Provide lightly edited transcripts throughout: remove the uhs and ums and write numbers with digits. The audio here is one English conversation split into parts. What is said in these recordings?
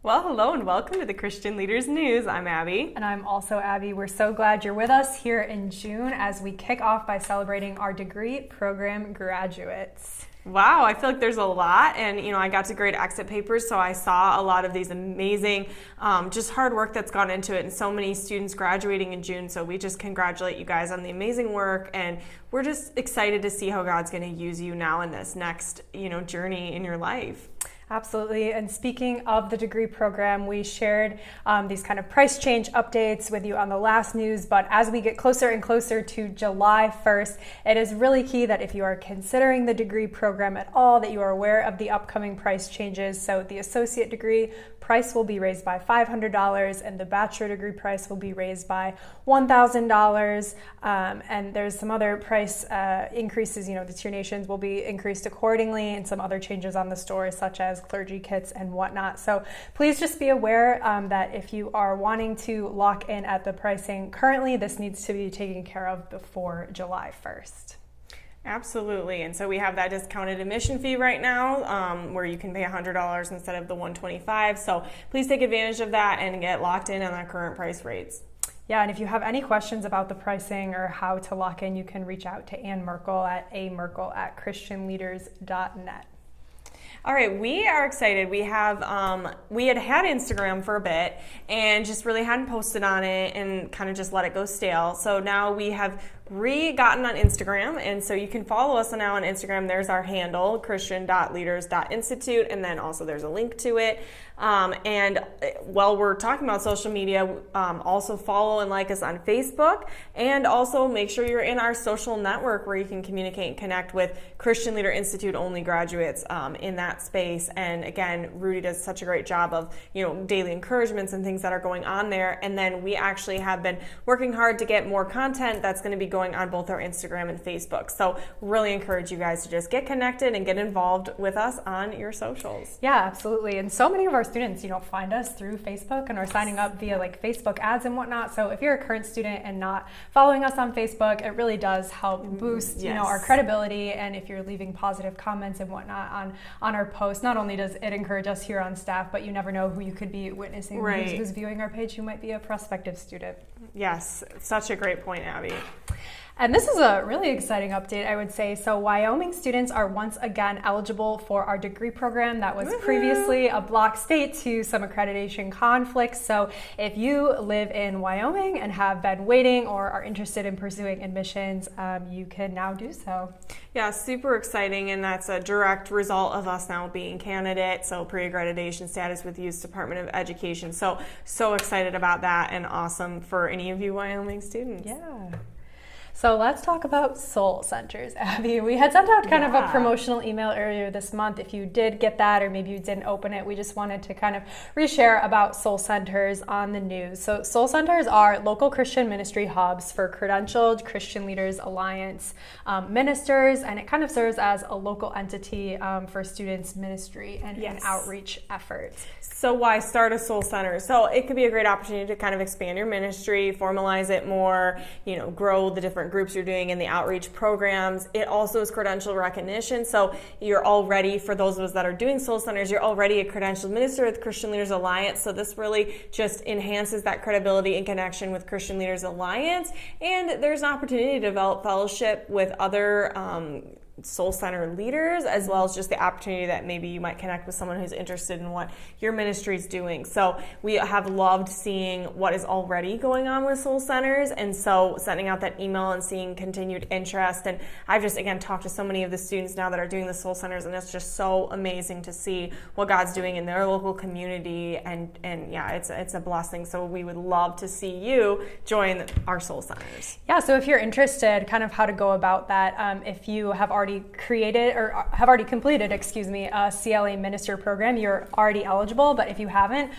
Well, hello and welcome to the Christian Leaders News. I'm Abby. And I'm also Abby. We're so glad you're with us here in June as we kick off by celebrating our degree program graduates. Wow, I feel like there's a lot, and I got to grade exit papers, so I saw a lot of these amazing, just hard work that's gone into it, and so many students graduating in June. So we just congratulate you guys on the amazing work, and we're just excited to see how God's going to use you now in this next, journey in your life. Absolutely. And speaking of the degree program, we shared these kind of price change updates with you on the last news. But as we get closer and closer to July 1st, it is really key that if you are considering the degree program at all, that you are aware of the upcoming price changes. So the associate degree price will be raised by $500 and the bachelor degree price will be raised by $1,000. And there's some other price increases, the tier nations will be increased accordingly, and some other changes on the store such as clergy kits and whatnot. So please just be aware that if you are wanting to lock in at the pricing currently, this needs to be taken care of before July 1st. Absolutely. And so we have that discounted admission fee right now where you can pay $100 instead of the $125. So please take advantage of that and get locked in on our current price rates. Yeah, and if you have any questions about the pricing or how to lock in, you can reach out to Ann Merkel at amerkel@christianleaders.net. All right, we are excited. We had Instagram for a bit and just really hadn't posted on it and kind of just let it go stale. So now we have gotten on Instagram, and so you can follow us now on Instagram. There's our handle, christian.leaders.institute, and then also there's a link to it. And while we're talking about social media, also follow and like us on Facebook, and also make sure you're in our social network where you can communicate and connect with Christian Leader Institute only graduates in that space. And again, Rudy does such a great job of daily encouragements and things that are going on there. And then we actually have been working hard to get more content that's going to be going on both our Instagram and Facebook. So really encourage you guys to just get connected and get involved with us on your socials. Yeah, absolutely. And so many of our students, find us through Facebook and are signing up via Facebook ads and whatnot. So if you're a current student and not following us on Facebook, it really does help boost, our credibility. And if you're leaving positive comments and whatnot on our posts, not only does it encourage us here on staff, but you never know who you could be witnessing, who's viewing our page, who might be a prospective student. Yes, such a great point, Abby. And this is a really exciting update, I would say. So Wyoming students are once again eligible for our degree program that was previously a block state to some accreditation conflicts. So if you live in Wyoming and have been waiting or are interested in pursuing admissions, you can now do so. Yeah, super exciting, and that's a direct result of us now being candidates, so pre-accreditation status with the U.S. Department of Education. So excited about that, and awesome for any of you Wyoming students. Yeah. So let's talk about soul centers, Abby. We had sent out kind of a promotional email earlier this month. If you did get that or maybe you didn't open it, we just wanted to kind of reshare about soul centers on the news. So soul centers are local Christian ministry hubs for credentialed Christian Leaders Alliance ministers, and it kind of serves as a local entity for students' ministry and outreach efforts. So why start a soul center? So it could be a great opportunity to kind of expand your ministry, formalize it more, grow the different groups you're doing in the outreach programs. It also is credential recognition. So you're already, for those of us that are doing soul centers, you're already a credentialed minister with Christian Leaders Alliance. So this really just enhances that credibility and connection with Christian Leaders Alliance. And there's an opportunity to develop fellowship with other soul center leaders, as well as just the opportunity that maybe you might connect with someone who's interested in what your ministry is doing. So we have loved seeing what is already going on with soul centers, and so sending out that email and seeing continued interest. And I've just again talked to so many of the students now that are doing the soul centers, and it's just so amazing to see what God's doing in their local community, and yeah, it's a blessing. So we would love to see you join our soul centers. Yeah, so if you're interested, kind of how to go about that, if you have already completed a CLI minister program, you're already eligible. But if you haven't,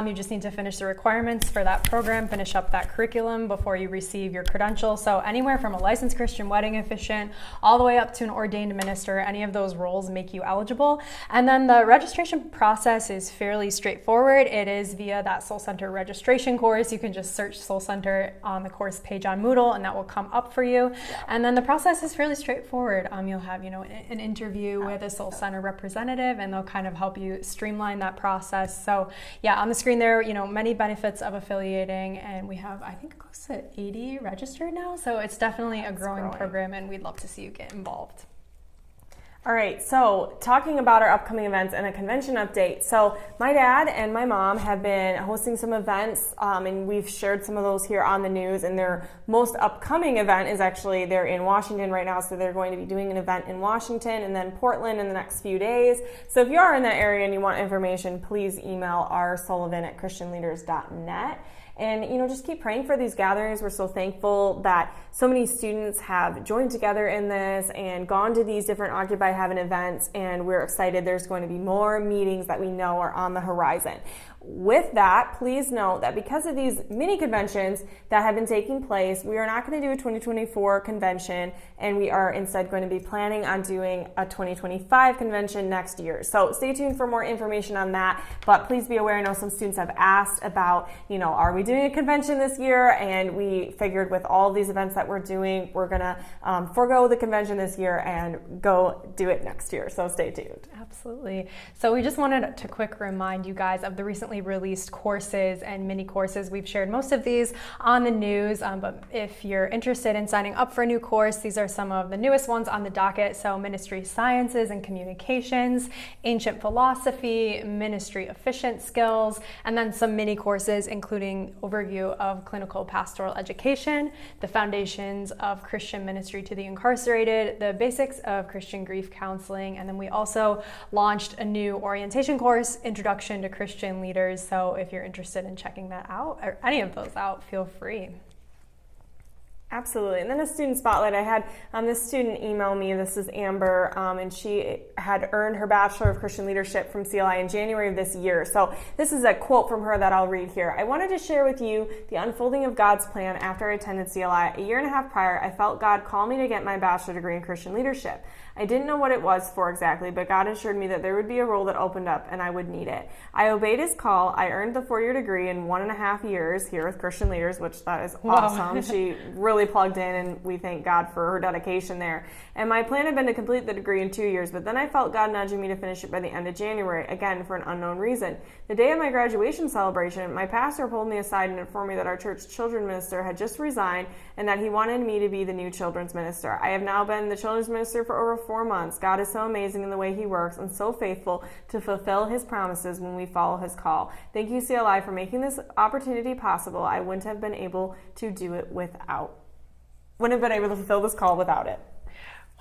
you just need to finish the requirements for that program, finish up that curriculum before you receive your credential. So anywhere from a licensed Christian wedding officiant all the way up to an ordained minister, any of those roles make you eligible. And then the registration process is fairly straightforward. It is via that Soul Center registration course. You can just search Soul Center on the course page on Moodle, and that will come up for you. Yeah. And then the process is fairly straightforward. You'll you'll have, an interview with a Soul Center representative, and they'll kind of help you streamline that process. So yeah, on the screen there, many benefits of affiliating, and we have, I think, close to 80 registered now. So it's definitely a growing program, and we'd love to see you get involved. All right, so talking about our upcoming events and a convention update. So my dad and my mom have been hosting some events, and we've shared some of those here on the news, and their most upcoming event is actually, they're in Washington right now, so they're going to be doing an event in Washington and then Portland in the next few days. So if you are in that area and you want information, please email rsullivan@christianleaders.net. And, just keep praying for these gatherings. We're so thankful that so many students have joined together in this and gone to these different Occupy Heaven events, and we're excited there's going to be more meetings that we know are on the horizon. With that, please note that because of these mini conventions that have been taking place, we are not going to do a 2024 convention, and we are instead going to be planning on doing a 2025 convention next year. So stay tuned for more information on that, but please be aware, I know some students have asked about, are we doing a convention this year? And we figured with all these events that we're doing, we're going to forego the convention this year and go do it next year. So stay tuned. Absolutely. So we just wanted to quick remind you guys of the recently released courses and mini courses. We've shared most of these on the news, but if you're interested in signing up for a new course, these are some of the newest ones on the docket. So Ministry Sciences and Communications, Ancient Philosophy, Ministry Efficient Skills, and then some mini courses including overview of clinical pastoral education, the foundations of Christian ministry to the incarcerated, the basics of Christian grief counseling, and then we also launched a new orientation course, Introduction to Christian Leaders. So if you're interested in checking that out, or any of those out, feel free. Absolutely. And then a student spotlight. I had this student email me. This is Amber, and she had earned her Bachelor of Christian Leadership from CLI in January of this year. So this is a quote from her that I'll read here. I wanted to share with you the unfolding of God's plan after I attended CLI. A year and a half prior, I felt God call me to get my bachelor degree in Christian leadership. I didn't know what it was for exactly, but God assured me that there would be a role that opened up and I would need it. I obeyed his call. I earned the 4-year degree in 1.5 years here with Christian Leaders, which that is awesome. She really plugged in, and we thank God for her dedication there. And my plan had been to complete the degree in 2 years, but then I felt God nudging me to finish it by the end of January, again for an unknown reason. The day of my graduation celebration, my pastor pulled me aside and informed me that our church children's minister had just resigned and that he wanted me to be the new children's minister. I have now been the children's minister for over 4 months. God is so amazing in the way he works and so faithful to fulfill his promises when we follow his call. Thank you, CLI, for making this opportunity possible. I wouldn't have been able to do it without. Wouldn't have been able to fulfill this call without it.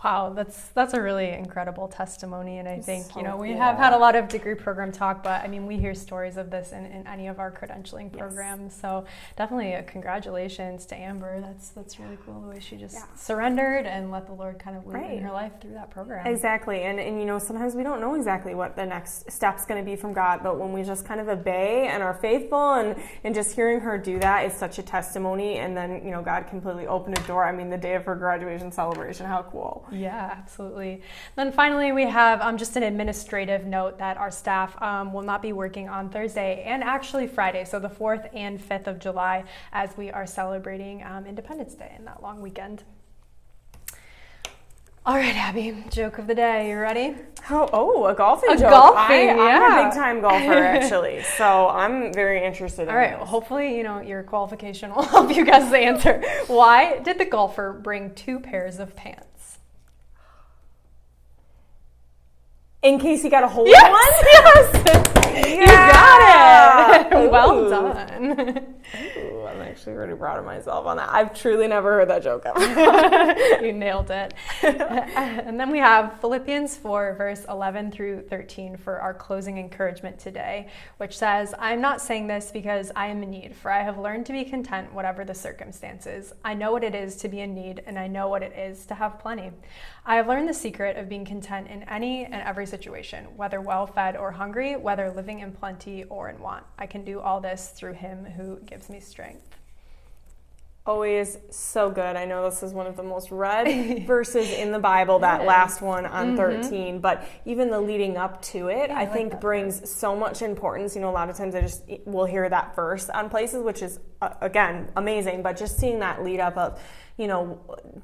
Wow, that's a really incredible testimony, and I think, we have had a lot of degree program talk, but I mean, we hear stories of this in any of our credentialing programs, so definitely congratulations to Amber. That's really cool, the way she just surrendered and let the Lord kind of lead in her life through that program. Exactly, and sometimes we don't know exactly what the next step's going to be from God, but when we just kind of obey and are faithful, and just hearing her do that is such a testimony, and then, God completely opened a door. I mean, the day of her graduation celebration, how cool. Yeah, absolutely. Then finally, we have just an administrative note that our staff will not be working on Thursday and actually Friday, so the 4th and 5th of July, as we are celebrating Independence Day and that long weekend. All right, Abby, joke of the day. You ready? Oh, a golfing joke. I'm a big-time golfer, actually, so I'm very interested in All right, well, hopefully, your qualification will help you guys answer. Why did the golfer bring 2 pairs of pants? In case he got a hole in one? Yes! You got it! Well done. Ooh, I'm actually really proud of myself on that. I've truly never heard that joke ever. You nailed it. And then we have Philippians 4, verse 11 through 13 for our closing encouragement today, which says, I am not saying this because I am in need, for I have learned to be content whatever the circumstances. I know what it is to be in need, and I know what it is to have plenty. I have learned the secret of being content in any and every situation, whether well-fed or hungry, whether living in plenty or in want. I can do all this through him who gives me strength. Always so good. I know this is one of the most read verses in the Bible, that last one on 13, but even the leading up to it, I think brings so much importance. You know, a lot of times we'll hear that verse on places, which is, again, amazing, but just seeing that lead up of, you know,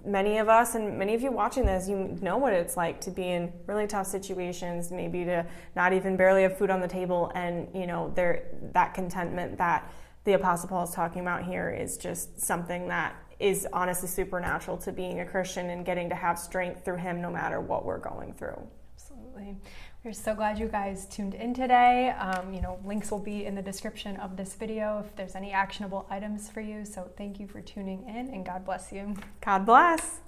many of us and many of you watching this, you know what it's like to be in really tough situations, maybe to not even barely have food on the table, and, you know, that contentment that the Apostle Paul is talking about here is just something that is honestly supernatural to being a Christian and getting to have strength through him no matter what we're going through. Absolutely. We're so glad you guys tuned in today. You know, links will be in the description of this video if there's any actionable items for you. So thank you for tuning in, and God bless you. God bless.